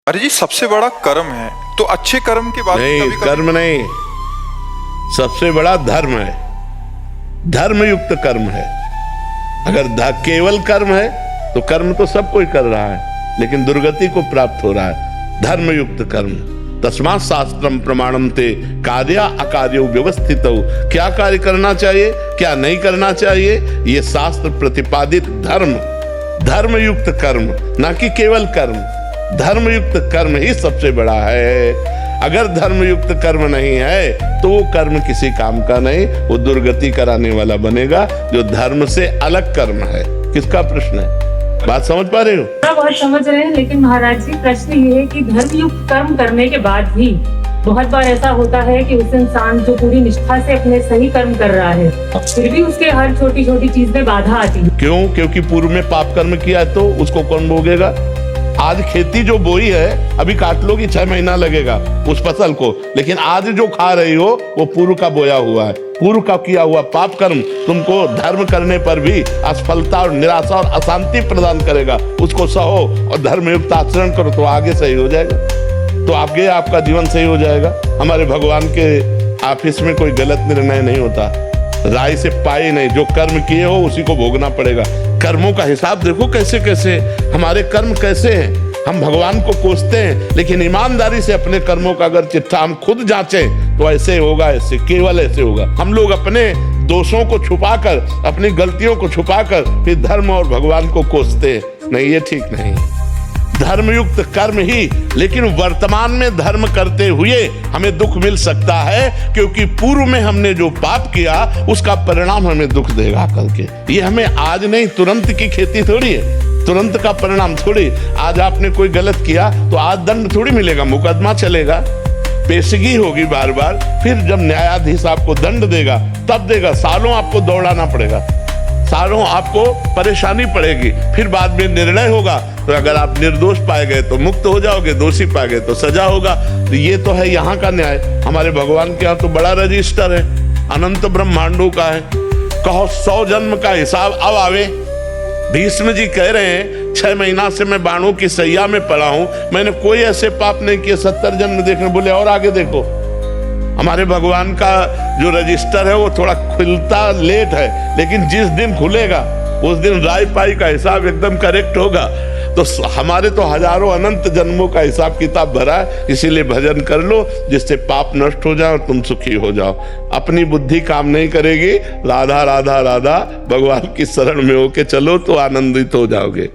अरे जी, सबसे बड़ा कर्म है, तो अच्छे कर्म के बाद नहीं, कभी-कभी कर्म नहीं, सबसे बड़ा धर्म है। धर्म युक्त कर्म है। अगर केवल कर्म है तो कर्म तो सब कोई कर रहा है, लेकिन दुर्गति को प्राप्त हो रहा है। धर्म युक्त कर्म। तस्मात् शास्त्रम प्रमाणम ते कार्या अकार्यो व्यवस्थित। क्या कार्य करना चाहिए, क्या नहीं करना चाहिए, ये शास्त्र प्रतिपादित धर्म, धर्म युक्त कर्म, ना कि केवल कर्म। धर्म युक्त कर्म ही सबसे बड़ा है। अगर धर्म युक्त कर्म नहीं है तो वो कर्म किसी काम का नहीं, वो दुर्गति कराने वाला बनेगा। जो धर्म से अलग कर्म है। किसका प्रश्न है? बात समझ पा रहे हो? बहुत समझ रहे हैं, लेकिन महाराज जी प्रश्न ये है कि धर्मयुक्त कर्म करने के बाद भी बहुत बार ऐसा होता है कि उस इंसान जो पूरी निष्ठा से अपने सही कर्म कर रहा है, फिर भी उसके हर छोटी छोटी चीज में बाधा आती है। क्यों? क्योंकि पूर्व में पाप कर्म किया है, तो उसको कौन भोगेगा? आज खेती जो बोई है, अभी काट लो कि 6 महीना लगेगा उस फसल को, लेकिन आज जो खा रही हो वो पूर्व का बोया हुआ है, पूर्व का किया हुआ पाप कर्म तुमको धर्म करने पर भी असफलता और निराशा और अशांति प्रदान करेगा। उसको सहो और धर्मयुक्त आचरण करो तो आगे सही हो जाएगा, तो आगे आपका जीवन सही हो जाएगा। हमारे भगवान के ऑफिस में कोई गलत निर्णय नहीं होता, राय से पाए नहीं। जो कर्म किए हो उसी को भोगना पड़ेगा। कर्मों का हिसाब देखो कैसे कैसे हमारे कर्म कैसे हैं। हम भगवान को कोसते हैं, लेकिन ईमानदारी से अपने कर्मों का अगर चिट्ठा हम खुद जांचें तो ऐसे होगा, ऐसे केवल ऐसे होगा। हम लोग अपने दोषों को छुपाकर, अपनी गलतियों को छुपाकर फिर धर्म और भगवान को कोसते हैं। नहीं, ये ठीक नहीं। धर्मयुक्त कर्म ही, लेकिन वर्तमान में धर्म करते हुए हमें दुख मिल सकता है, क्योंकि पूर्व में हमने जो पाप किया उसका परिणाम हमें दुख देगा कल के। ये हमें आज नहीं, तुरंत की खेती थोड़ी है, तुरंत का परिणाम थोड़ी। आज आपने कोई गलत किया तो आज दंड थोड़ी मिलेगा, मुकदमा चलेगा, पेशगी होगी बार बार, फिर जब न्यायाधीश आपको दंड देगा तब देगा। सालों आपको दौड़ाना पड़ेगा, सालों आपको परेशानी पड़ेगी, फिर बाद में निर्णय होगा। तो अगर आप निर्दोष पाए गए तो मुक्त हो जाओगे, दोषी पाए गए तो सजा होगा। तो ये तो है यहाँ का न्याय। हमारे भगवान के यहाँ तो बड़ा रजिस्टर है, अनंत ब्रह्मांडों का है। कहो 100 जन्म का हिसाब अब आवे। भीष्म जी कह रहे हैं 6 महीना से मैं बाणों की सैया में पड़ा हूं, मैंने कोई ऐसे पाप नहीं किए, 70 जन्म देखने। बोले और आगे देखो। हमारे भगवान का जो रजिस्टर है वो थोड़ा खुलता लेट है, लेकिन जिस दिन खुलेगा उस दिन राय पाई का हिसाब एकदम करेक्ट होगा। तो हमारे तो हजारों अनंत जन्मों का हिसाब किताब भरा है। इसीलिए भजन कर लो, जिससे पाप नष्ट हो जाए और तुम सुखी हो जाओ। अपनी बुद्धि काम नहीं करेगी। राधा राधा राधा भगवान की शरण में होके चलो तो आनंदित हो जाओगे।